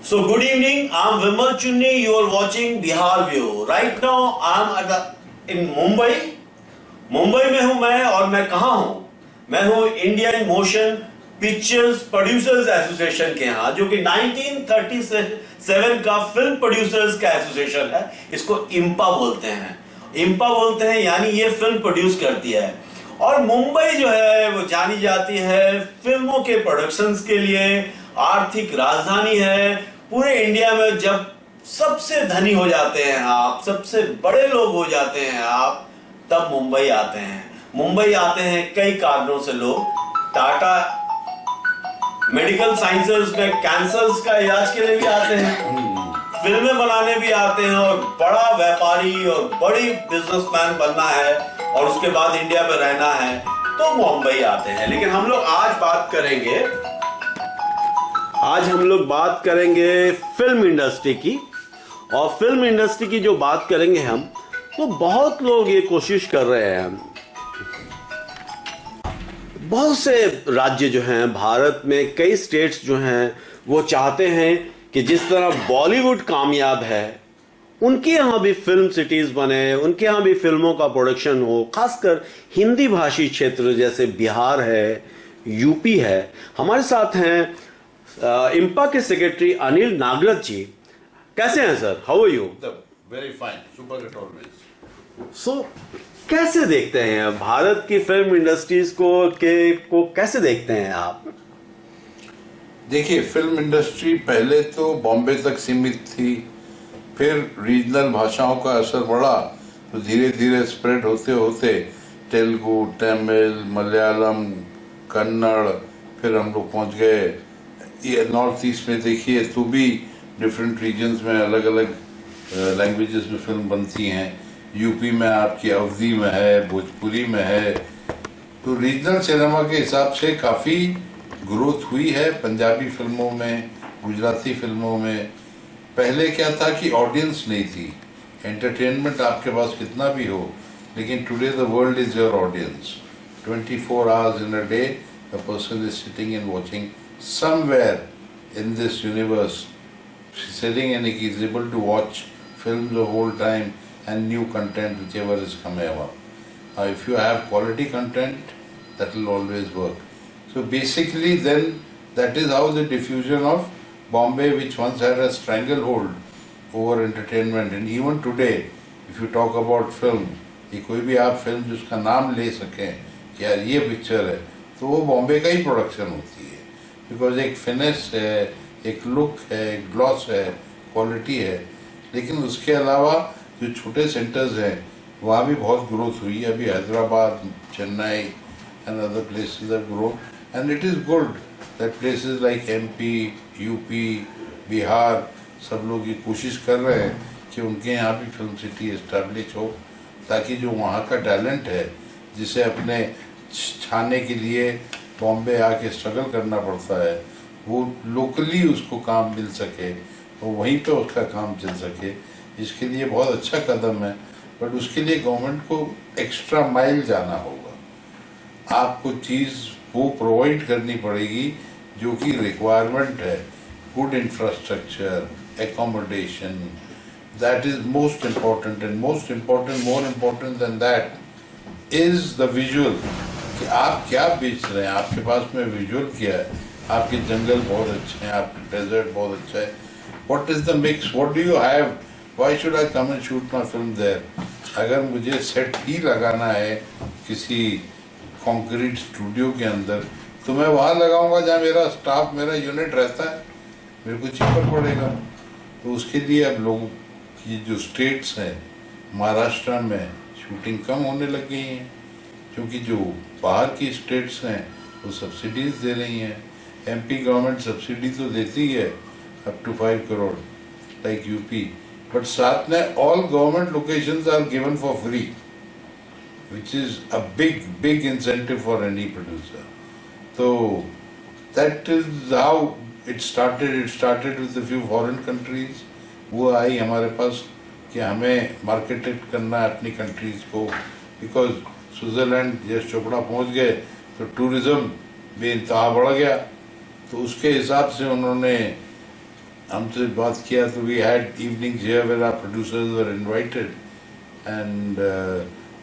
So good evening. I'm Vimal Chunni. You are watching Bihar View. Right now I'm in Mumbai. Mumbai में हूं मैं और मैं कहां हूं? मैं हूं Indian motion pictures producers association के यहां, जो कि 1937 का फिल्म प्रोड्यूसर्स का एसोसिएशन है। इसको इम्पा बोलते हैं। इम्पा बोलते हैं यानी ये फिल्म प्रोड्यूस करती है। और मुंबई जो है वो जानी जाती है फिल्मों के प्रोडक्शंस के लिए, आर्थिक राजधानी है। पूरे इंडिया में जब सबसे धनी हो जाते हैं आप, सबसे बड़े लोग हो जाते हैं आप, तब मुंबई आते हैं। मुंबई आते हैं कई कारणों से लोग। टाटा मेडिकल साइंसेस में कैंसर्स का इलाज के लिए भी आते हैं, फिल्में बनाने भी आते हैं, और बड़ा व्यापारी और बड़ी बिजनेसमैन बनना है और उसके बाद इंडिया में रहना है तो मुंबई आते हैं। लेकिन हम लोग आज हम लोग बात करेंगे फिल्म इंडस्ट्री की। और फिल्म इंडस्ट्री की जो बात करेंगे हम, तो बहुत लोग ये कोशिश कर रहे हैं, बहुत से राज्य जो हैं भारत में, कई स्टेट्स जो हैं वो चाहते हैं कि जिस तरह बॉलीवुड कामयाब है उनके यहाँ भी फिल्म सिटीज बने, उनके यहाँ भी फिल्मों का प्रोडक्शन हो। खासकर हिंदी भाषी क्षेत्र जैसे बिहार है, यूपी है। हमारे साथ हैं इम्पा के सेक्रेटरी अनिल नागरथ जी। कैसे हैं sir? How are you? Very fine, super hit always. So कैसे देखते हैं भारत की फिल्म इंडस्ट्रीज को कैसे देखते हैं आप? देखिए, फिल्म इंडस्ट्री पहले तो बॉम्बे तक सीमित थी, फिर रीजनल भाषाओं का असर बढ़ा, तो धीरे धीरे स्प्रेड होते होते तेलुगु, तमिल, मलयालम, कन्नड़, फिर हम लोग पहुंच गए ये नॉर्थ ईस्ट में। देखिए तो भी डिफरेंट रीजन्स में अलग अलग लैंग्वेजेस में फिल्म बनती हैं। यूपी में आपकी अवधी में है, भोजपुरी में है। तो रीजनल सिनेमा के हिसाब से काफ़ी ग्रोथ हुई है पंजाबी फिल्मों में, गुजराती फिल्मों में। पहले क्या था कि ऑडियंस नहीं थी, एंटरटेनमेंट आपके पास कितना भी हो, लेकिन today the world is your audience. 24 hours in a day a person is sitting and watching somewhere in this universe, sitting and he is able to watch films the whole time and new content whichever is coming up. If you have quality content, that will always work. So basically then that is how the diffusion of Bombay, which once had a stranglehold over entertainment, and even today if you talk about film, कि कोई भी आप film जिसका नाम ले सकें कि यार ये पिक्चर है, तो वो बॉम्बे का ही प्रोडक्शन होती है। बिकॉज एक फिनिश है, एक लुक है, एक ग्लॉस है, क्वालिटी है। लेकिन उसके अलावा जो छोटे सेंटर्स हैं वहाँ भी बहुत ग्रोथ हुई है। अभी Hyderabad, Chennai and other places have grown, and it is good that places like MP, UP, Bihar, सब लोग ये कोशिश कर रहे हैं कि उनके यहाँ भी फिल्म सिटी इस्टेब्लिश हो, ताकि जो वहाँ का टैलेंट है जिसे अपने छाने के लिए बॉम्बे आके स्ट्रगल करना पड़ता है, वो लोकली उसको काम मिल सके और वहीं पे उसका काम चल सके। इसके लिए बहुत अच्छा कदम है, बट उसके लिए गवर्नमेंट को एक्स्ट्रा माइल जाना होगा। आपको चीज़ वो प्रोवाइड करनी पड़ेगी जो कि रिक्वायरमेंट है। Good infrastructure, accommodation, that is most important, and most important, more important than that is the visual, कि आप क्या बेच रहे हैं, आपके पास में विजुअल क्या है। आपके जंगल बहुत अच्छे हैं, आपके डेजर्ट बहुत अच्छा है। what is the mix, what do you have, why should I come and shoot my film there? अगर मुझे सेट ही लगाना है किसी कंक्रीट स्टूडियो के अंदर, तो मैं वहाँ लगाऊंगा जहाँ मेरा स्टाफ, मेरा यूनिट रहता है, मेरे को चीपर पड़ेगा। तो उसके लिए अब लोगों की जो स्टेट्स हैं, महाराष्ट्र में शूटिंग कम होने लग गई हैं, क्योंकि जो बाहर की स्टेट्स हैं वो सब्सिडीज दे रही हैं। एमपी गवर्नमेंट सब्सिडी तो देती है up to 5 crore like UP, but साथ में all government locations are given for free, which is a big incentive for any producer. So that is how it started. It started with a few foreign countries. वो आई हमारे पास कि हमें marketed करना है अपनी countries को, बिकॉज स्विट्ज़रलैंड यश चोपड़ा पहुंच गए तो टूरिज़्म भी इंतहा बढ़ गया। तो उसके हिसाब से उन्होंने हमसे बात किया तो we had evenings here where our producers were invited and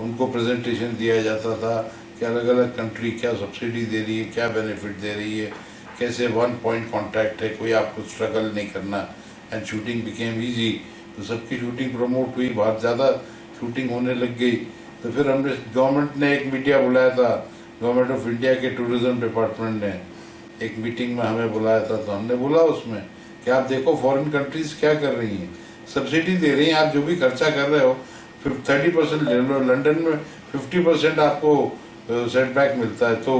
उनको प्रेजेंटेशन दिया जाता था कि अलग अलग कंट्री क्या सब्सिडी दे रही है, क्या बेनिफिट दे रही है, कैसे वन पॉइंट कॉन्टैक्ट है, कोई आपको स्ट्रगल नहीं करना एंड शूटिंग बिकेम ईजी। तो सबकी शूटिंग प्रमोट हुई, बहुत ज़्यादा शूटिंग होने लग गई। तो फिर हमने गवर्नमेंट ने एक मीडिया बुलाया था, गवर्नमेंट ऑफ इंडिया के टूरिज्म डिपार्टमेंट ने एक मीटिंग में हमें बुलाया था। तो हमने बोला उसमें कि आप देखो फॉरेन कंट्रीज क्या कर रही हैं, सब्सिडी दे रही हैं, आप जो भी खर्चा कर रहे हो 30% ले लो, लंदन में 50% आपको सेटबैक मिलता है। तो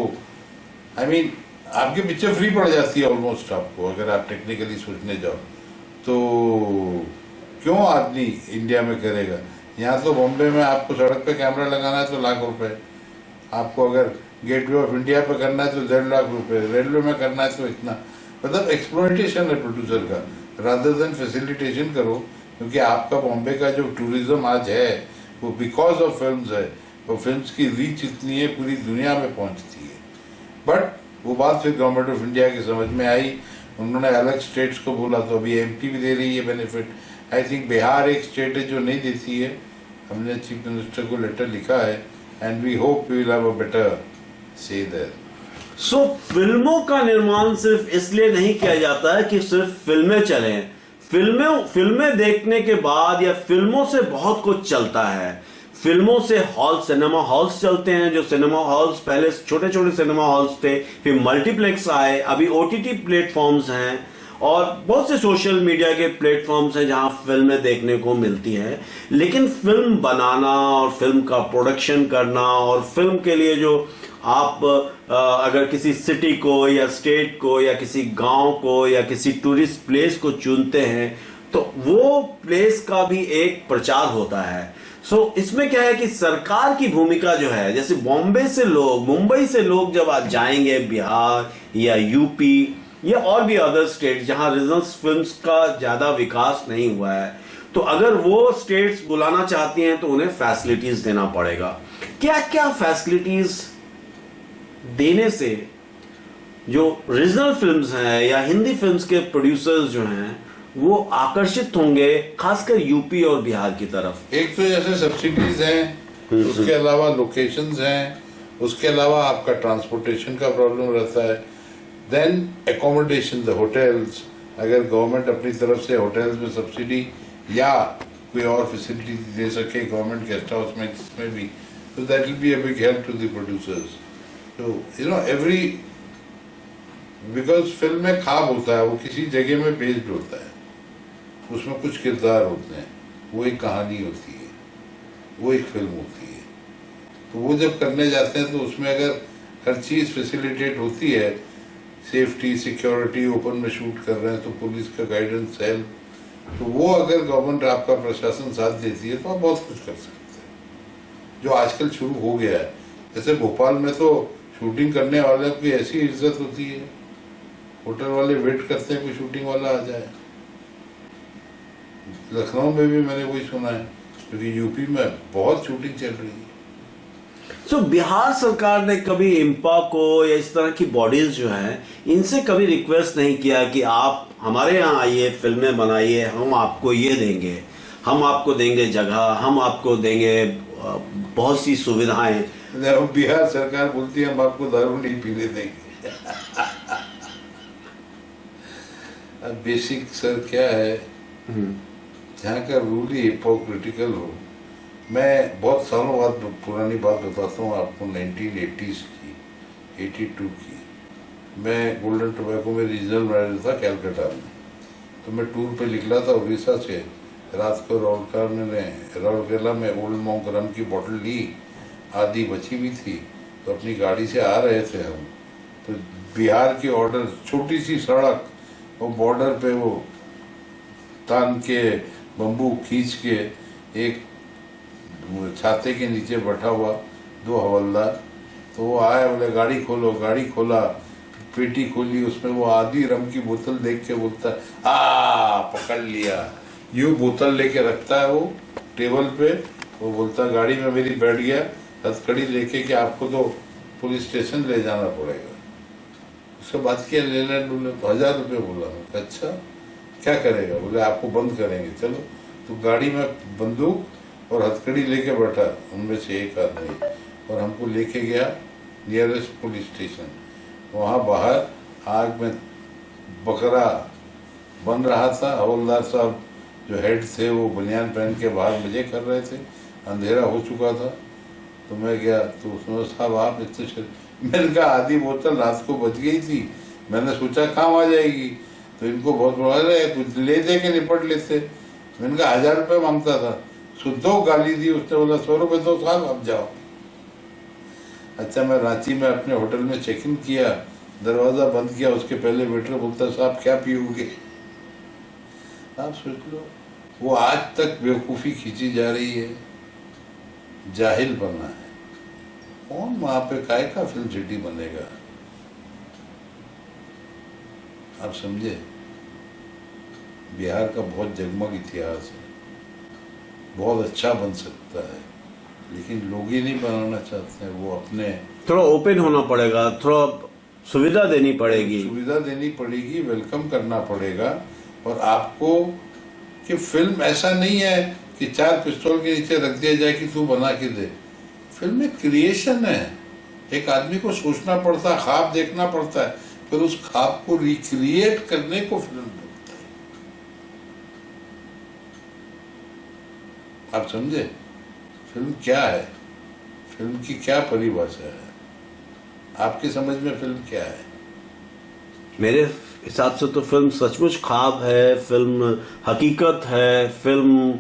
आई मीन आपकी पिक्चर फ्री पड़ जाती है ऑलमोस्ट आपको, अगर आप टेक्निकली सोचने जाओ तो क्यों आदमी इंडिया में करेगा। यहाँ तो बॉम्बे में आपको सड़क पे कैमरा लगाना है तो लाख रुपए, आपको अगर गेटवे ऑफ इंडिया पे करना है तो 1.5 लाख रुपए, रेलवे में करना है तो इतना। मतलब एक्सप्लॉयटेशन है प्रोड्यूसर का, रादर देन फैसिलिटेशन करो। क्योंकि आपका बॉम्बे का जो टूरिज्म आज है वो बिकॉज ऑफ फिल्म्स है, वो फिल्म्स की रीच इतनी है पूरी दुनिया में पहुंचती है। बट वो बात फिर गवर्नमेंट ऑफ इंडिया की समझ में आई, उन्होंने अलग स्टेट्स को बोला, तो अभी एमपी भी दे रही है बेनिफिट। आई थिंक बिहार एक स्टेट है जो नहीं देती है, हमने चीफ मिनिस्टर को लेटर लिखा है and we hope we will have a better से देयर। सो फिल्मों का निर्माण सिर्फ इसलिए नहीं किया जाता है कि सिर्फ फिल्में चलें। फिल्में देखने के बाद या फिल्मों से बहुत कुछ चलता है। फिल्मों से सिनेमा हॉल्स चलते हैं, जो सिनेमा हॉल्स पहले छोटे छोटे सिनेमा हॉल्स थे, फिर मल्टीप्लेक्स आए, अभी ओटीटी प्लेटफॉर्म्स हैं और बहुत से सोशल मीडिया के प्लेटफॉर्म्स हैं जहां फिल्में देखने को मिलती हैं। लेकिन फिल्म बनाना और फिल्म का प्रोडक्शन करना और फिल्म के लिए जो आप अगर किसी सिटी को या स्टेट को या किसी गांव को या किसी टूरिस्ट प्लेस को चुनते हैं तो वो प्लेस का भी एक प्रचार होता है। इसमें क्या है कि सरकार की भूमिका जो है, जैसे मुंबई से लोग जब आज जाएंगे बिहार या यूपी या और भी अदर स्टेट जहां रीजनल फिल्म्स का ज्यादा विकास नहीं हुआ है, तो अगर वो स्टेट्स बुलाना चाहती हैं तो उन्हें फैसिलिटीज देना पड़ेगा। क्या क्या फैसिलिटीज देने से जो रीजनल फिल्म्स हैं या हिंदी फिल्म्स के प्रोड्यूसर्स जो हैं वो आकर्षित होंगे खासकर यूपी और बिहार की तरफ? एक तो जैसे सब्सिडीज हैं, उसके अलावा लोकेशंस हैं, उसके अलावा आपका ट्रांसपोर्टेशन का प्रॉब्लम रहता है, देन एकोमोडेशन, द होटल्स, अगर गवर्नमेंट अपनी तरफ से होटल्स में सब्सिडी या कोई और फैसिलिटी दे सके गवर्नमेंट गेस्ट हाउस में जिसमें भी, तो that will be a big help to the producers. तो you know every, because film में ख्वाब होता है, वो किसी जगह में बेस्ड होता है, उसमें कुछ किरदार होते हैं, वो एक कहानी होती है, वो एक फिल्म होती है। तो वो जब करने जाते हैं तो उसमें अगर हर चीज़ फैसिलिटेट होती है, सेफ्टी, सिक्योरिटी, ओपन में शूट कर रहे हैं तो पुलिस का गाइडेंस, हेल्प, तो वो अगर गवर्नमेंट आपका प्रशासन साथ देती है तो आप बहुत कुछ कर सकते हैं, जो आजकल शुरू हो गया है। जैसे भोपाल में तो शूटिंग करने वाले की ऐसी इज्जत होती है, होटल वाले वेट करते हैं कोई शूटिंग वाला आ जाए। लखनऊ में भी मैंने वही सुना है, क्योंकि यूपी में बहुत शूटिंग चल रही है। बिहार सरकार ने कभी इम्पा को या इस तरह की बॉडीज जो हैं इनसे कभी रिक्वेस्ट नहीं किया कि आप हमारे यहाँ आइए, फिल्में बनाइए, हम आपको ये देंगे, हम आपको देंगे जगह, हम आपको देंगे बहुत सी सुविधाएं? बिहार सरकार बोलती है हम आपको दारू नहीं पीने देंगे। अब बेसिक सर क्या है, जहाँ का रूल ही हिपोक्रिटिकल हो। मैं बहुत सालों बाद पुरानी बात बताता हूँ आपको, 1980s की, 82 की। मैं गोल्डन टोबैको में रीजनल मैनेजर था कैलकाटा में। तो मैं टूर पे निकला था उड़ीसा से, रात को राउरकेला में ओल्ड मॉन्क रम की बोतल ली, आधी बची भी थी, तो अपनी गाड़ी से आ रहे थे हम, तो बिहार की ऑर्डर, छोटी सी सड़क, वो बॉर्डर पे वो तान के बम्बू खींच के एक छाते के नीचे बैठा हुआ 2 हवलदार, तो वो आया, बोले गाड़ी खोलो, गाड़ी खोला, पेटी खोली, उसमें वो आधी रम की बोतल देख के बोलता है पकड़ लिया। यूँ बोतल लेके रखता है वो टेबल पे, वो बोलता गाड़ी में मेरी बैठ गया, हथकड़ी लेके कि आपको तो पुलिस स्टेशन ले जाना पड़ेगा। उसके बाद किया, ले ले, तो 1000 रुपये बोला। अच्छा क्या करेगा? बोले आपको बंद करेंगे। चलो, तो गाड़ी में बंदूक और हथकड़ी लेके बैठा उनमें से एक आदमी, और हमको लेके गया नियरेस्ट पुलिस स्टेशन। वहाँ बाहर आग में बकरा बन रहा था। हवलदार साहब जो हेड थे वो बनियान पहन के बाहर मजे कर रहे थे, अंधेरा हो चुका था। तो मैं गया तो उसने साहब आप इतने मैंने कहा आधी बोतल रात को बच गई थी, मैंने सोचा काम आ जाएगी, तो इनको बहुत बड़ा कुछ ले दे के निपट लेते। मैंने कहा 1000 रुपये मांगता था, दो गाली दी उसने, बोला 100 रुपये दो साहब अब जाओ। अच्छा, मैं रांची में अपने होटल में चेक इन किया, दरवाज़ा बंद किया, उसके पहले वेटर बोलता साहब क्या पियोगे? आप सोच लो, वो आज तक बेवकूफ़ी खींची जा रही है, जाहिल बना है। कौन वहाँ पे काय का फिल्म सिटी बनेगा? आप समझे, बिहार का बहुत जगमग इतिहास है, बहुत अच्छा बन सकता है, लेकिन लोग ही नहीं बनाना चाहते हैं। वो अपने थोड़ा ओपन होना पड़ेगा, थोड़ा सुविधा देनी पड़ेगी, सुविधा देनी पड़ेगी, वेलकम करना पड़ेगा। और आपको कि फिल्म ऐसा नहीं है कि 4 पिस्तौल के नीचे रख दिया जाए कि तू बना के दे। फिल्म एक क्रिएशन है, एक आदमी को सोचना पड़ता है, ख्वाब देखना पड़ता है, फिर उस ख्वाब को रिक्रिएट करने को फिल्म बोलता है। आप समझे, फिल्म क्या है, फिल्म की क्या परिभाषा है, आपकी समझ में फिल्म क्या है? मेरे हिसाब से तो फिल्म सचमुच ख्वाब है, फिल्म हकीकत है, फिल्म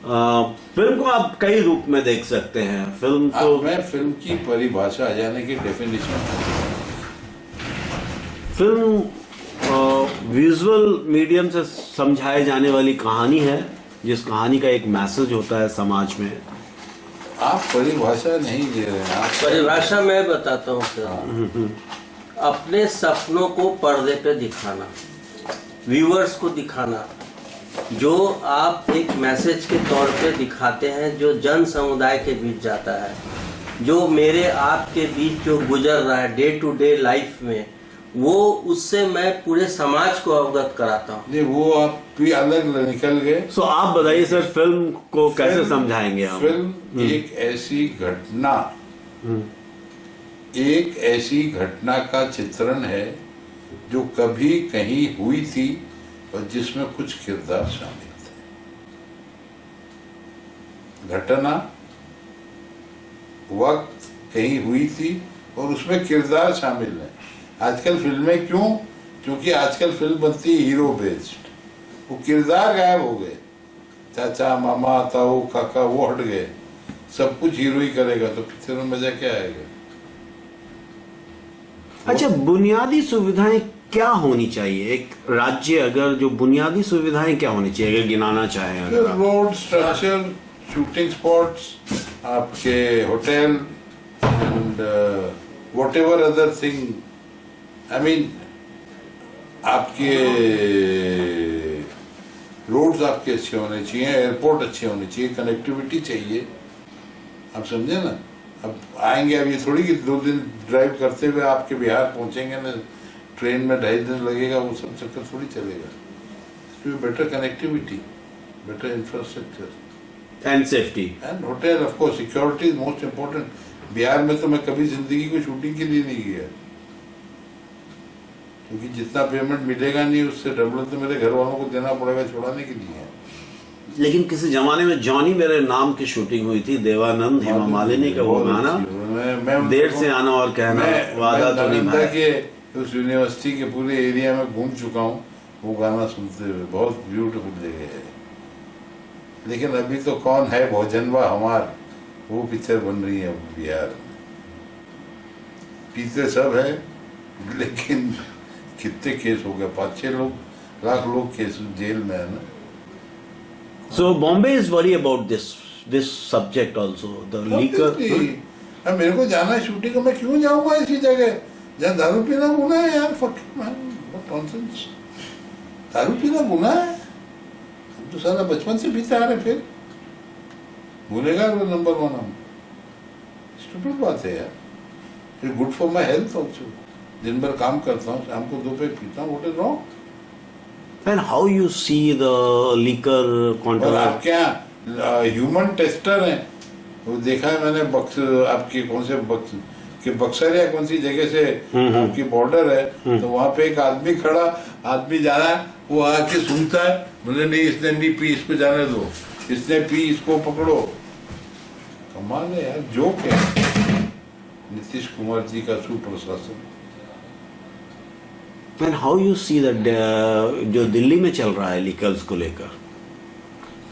को आप कई रूप में देख सकते हैं। फिल्म तो मैं फिल्म की परिभाषा यानी कि डेफिनेशन, फिल्म विजुअल मीडियम से समझाए जाने वाली कहानी है, जिस कहानी का एक मैसेज होता है समाज में। आप परिभाषा नहीं दे रहे हैं, आप परिभाषा मैं बताता हूँ सर। अपने सपनों को पर्दे पे दिखाना, व्यूअर्स को दिखाना, जो आप एक मैसेज के तौर पे दिखाते हैं, जो जन समुदाय के बीच जाता है, जो मेरे आपके बीच जो गुजर रहा है डे टू डे लाइफ में, वो उससे मैं पूरे समाज को अवगत कराता हूँ। नहीं, वो आप भी अलग निकल गए। सो आप बताइए सर, फिल्म को कैसे समझाएंगे हम? फिल्म एक ऐसी घटना, एक ऐसी घटना का चित्रण है जो कभी कहीं हुई थी और जिसमें कुछ किरदार शामिल थे। घटना, वक्त कहीं हुई थी और उसमें किरदार शामिल है। आजकल फिल्में क्यों? क्योंकि आजकल फिल्म बनती है हीरो बेस्ड, वो किरदार गायब हो गए। चाचा, मामा, ताऊ, काका वो हट गए, सब कुछ हीरो ही करेगा, तो पिक्चर में मजा क्या आएगा? अच्छा, बुनियादी सुविधाएं क्या होनी चाहिए एक राज्य, अगर जो बुनियादी सुविधाएं क्या होनी चाहिए अगर गिनाना चाहें? अगर रोड स्ट्रक्चर, शूटिंग स्पॉट्स, आपके hotel and whatever other thing, I mean आपके रोड्स आपके अच्छे होने चाहिए, एयरपोर्ट अच्छे होने चाहिए, कनेक्टिविटी चाहिए। आप समझे ना? अब आएंगे, अब ये थोड़ी कि 2 दिन ड्राइव करते हुए आपके बिहार पहुंचेंगे ना, ट्रेन में 2.5 दिन लगेगा, वो सब चक्कर थोड़ी चलेगा। इसमें better connectivity, better infrastructure and safety and hotel, of course security is most important. Bihar में तो मैं कभी जिंदगी को शूटिंग के लिए नहीं गया, क्योंकि जितना पेमेंट मिलेगा नहीं उससे डबल तो मेरे घर वालों को देना पड़ेगा छुड़ाने के लिए। लेकिन किसी जमाने में जॉनी मेरे नाम की शूटिंग हुई थी, देवानंद, हेमा मालिनी का वो गाना, देर से आना और कहना, वादा तो निभाया। के उस यूनिवर्सिटी के पूरे एरिया में घूम चुका हूँ वो गाना सुनते हुए, बहुत ब्यूटीफुल जगह है। लेकिन अभी तो कौन है भोजनवा हमार, वो पिक्चर बन रही है बिहार में। पीते सब है, लेकिन कितने केस हो गए, 5-6 लाख लोग केस जेल में है ना। So Bombay is worried about this subject also, the liquor. अब मेरे को जाना है शूटिंग, मैं क्यों जाऊंगा ऐसी जगह जहाँ दारू पीना गुना है यार? नॉनसेंस, दारू पीना गुना है? हम तो सारा बचपन से पीते आ रहे, फिर गुनेगार वो नंबर 1 हम। स्टूपिड बात है यार। It's good for my health also. दिन भर काम करता हूँ, शाम को 2 पैक पीता हूँ, what is wrong? And how you see the liquor और control? आपके यहाँ ह्यूमन टेस्टर हैं, वो देखा है मैंने आपकी कौन से बक्सर या कौन सी जगह से आपकी बॉर्डर है, तो वहाँ पे एक आदमी खड़ा, आदमी जा रहा है, वो आके सुनता है, बोले नहीं इसने नहीं पी, इसको जाने दो, इसने पी, इसको पकड़ो। कमाल है यार, जोक है नीतीश कुमार जी का सुप्रशासन। And how you see that जो दिल्ली में चल रहा है लीकर्स को लेकर,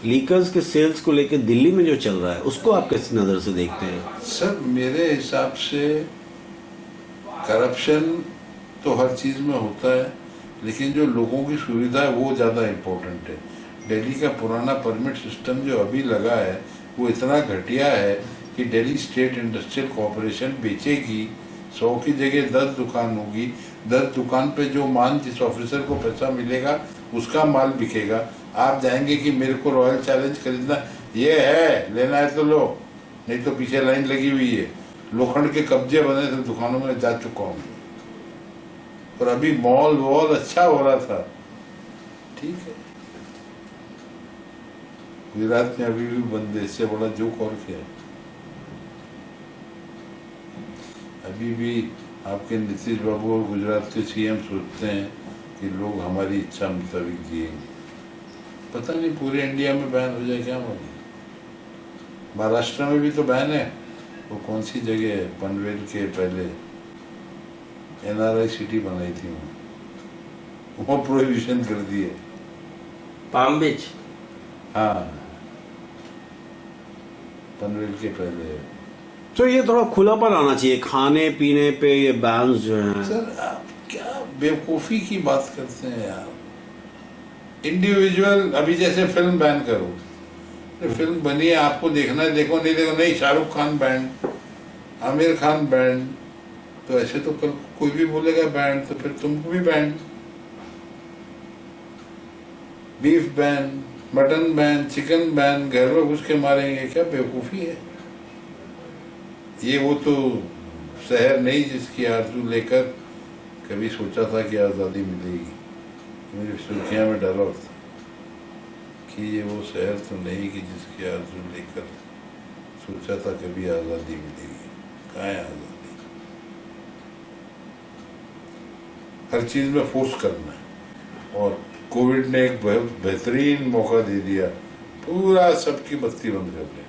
लीकर्स के सेल्स को लेकर दिल्ली में जो चल रहा है, उसको आप किस नजर से देखते हैं? सर मेरे हिसाब से करप्शन तो हर चीज में होता है, लेकिन जो लोगों की सुविधा है वो ज्यादा इम्पोर्टेंट है। दिल्ली का पुराना परमिट सिस्टम जो अभी लगा है वो इतना घटिया है कि दिल्ली स्टेट इंडस्ट्रियल कॉरपोरेशन बेचेगी, 100 की जगह 10 दुकान होगी, 10 दुकान पे जो मान जिस ऑफिसर को पैसा मिलेगा उसका माल बिकेगा। आप जाएंगे कि मेरे को रॉयल चैलेंज खरीदना, ये है, लेना है तो लो, नहीं तो पीछे लाइन लगी हुई है। लोखंड के कब्जे बने थे दुकानों में, जा चुका हूँ, और अभी मॉल वॉल अच्छा हो रहा था, ठीक है। गुजरात में अभी भी बंद है, इससे बड़ा जोक और क्या है। अभी भी आपके नीतीश बाबू और गुजरात के सीएम सोचते हैं कि लोग हमारी इच्छा मुताबिक जिएंगे। पता नहीं पूरे इंडिया में बैन हो जाए, क्या मालूम। महाराष्ट्र में भी तो बैन है, वो कौन सी जगह है, पनवेल के पहले एनआरआई सिटी बनाई थी, वो प्रोहिबिशन कर दी है। पाम बीच, हाँ, पनवेल के पहले है। तो ये थोड़ा खुलापन आना चाहिए खाने पीने पे, ये बैन्स जो हैं। सर आप क्या बेवकूफ़ी की बात करते हैं यार। इंडिविजुअल, अभी जैसे फिल्म बैन करो, फिल्म बनी है, आपको देखना है देखो, नहीं देखो नहीं, शाहरुख खान बैंड, आमिर खान बैंड, तो ऐसे तो कल कोई भी बोलेगा बैंड, तो फिर तुमको भी band, beef ban, mutton ban, chicken ban, घर में घुस के मारेंगे, क्या बेवकूफ़ी है ये। वो तो शहर नहीं जिसकी आरज़ू लेकर कभी सोचा था कि आज़ादी मिलेगी। मेरी सुर्खियाँ में डाला होता कि ये वो शहर तो नहीं कि जिसकी आरज़ू लेकर सोचा था कभी आज़ादी मिलेगी। कहाँ है आज़ादी? हर चीज़ में फोर्स करना है, और कोविड ने एक बहुत बेहतरीन मौका दे दिया, पूरा सबकी बत्ती बंद करने का।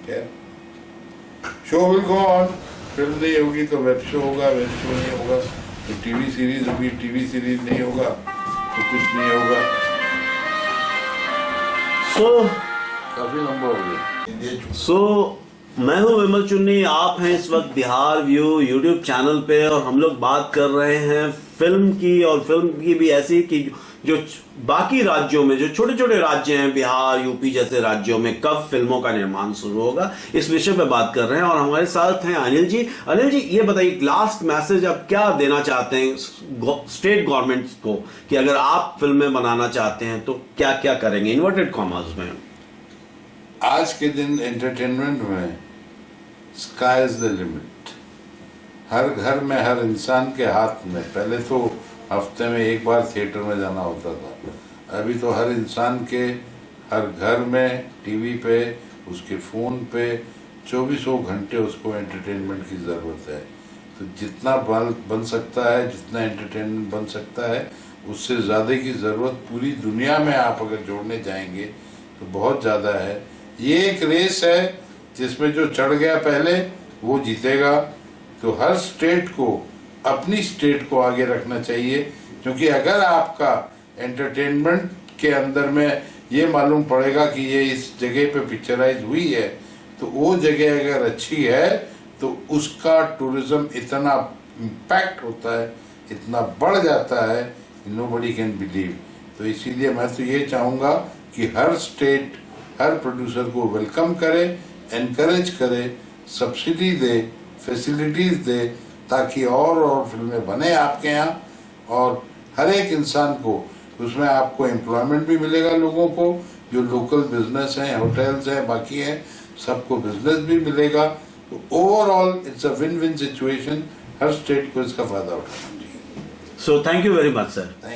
क्या show will go on, film नहीं होगी तो वेब शो होगा, वेब शो नहीं होगा तो टीवी सीरीज होगी, टीवी सीरीज नहीं होगा तो कुछ नहीं होगा। काफी लंबा हो गया। मैं हूं विमल चुन्नी, आप हैं इस वक्त बिहार व्यू यूट्यूब चैनल पे, और हम लोग बात कर रहे हैं फिल्म की, और फिल्म की भी ऐसी कि जो बाकी राज्यों में, जो छोटे छोटे राज्य हैं, बिहार यूपी जैसे राज्यों में कब फिल्मों का निर्माण शुरू होगा, इस विषय पे बात कर रहे हैं। और हमारे साथ हैं अनिल जी। अनिल जी, ये बताइए, लास्ट मैसेज आप क्या देना चाहते हैं स्टेट गवर्नमेंट्स को, कि अगर आप फिल्में बनाना चाहते हैं तो क्या क्या करेंगे, इन्वर्टेड कॉमर्स में? आज के दिन एंटरटेनमेंट में स्काई इज द लिमिट। हर घर में, हर इंसान के हाथ में, पहले तो हफ्ते में एक बार थिएटर में जाना होता था, अभी तो हर इंसान के हर घर में टीवी पे, उसके फ़ोन पे 24 घंटे उसको एंटरटेनमेंट की ज़रूरत है। तो जितना बन सकता है, जितना एंटरटेनमेंट बन सकता है, उससे ज़्यादा की ज़रूरत पूरी दुनिया में आप अगर जोड़ने जाएंगे तो बहुत ज़्यादा है। ये एक रेस है जिसमें जो चढ़ गया पहले वो जीतेगा। तो हर स्टेट को अपनी स्टेट को आगे रखना चाहिए, क्योंकि अगर आपका एंटरटेनमेंट के अंदर में ये मालूम पड़ेगा कि ये इस जगह पे पिक्चराइज हुई है, तो वो जगह अगर अच्छी है तो उसका टूरिज्म इतना इम्पैक्ट होता है, इतना बढ़ जाता है, नोबडी कैन बिलीव। तो इसीलिए मैं तो ये चाहूँगा कि हर स्टेट हर प्रोड्यूसर को वेलकम करे, एनकरेज करे, सब्सिडी दे, फैसिलिटीज दे, ताकि और फिल्में बने आपके यहाँ, और हर एक इंसान को उसमें आपको एम्प्लॉयमेंट भी मिलेगा, लोगों को जो लोकल बिजनेस हैं, होटल्स हैं, बाकी हैं, सबको बिजनेस भी मिलेगा। तो overall it's a win win situation, her state को इसका फायदा उठाना चाहिए। So thank you very much, sir.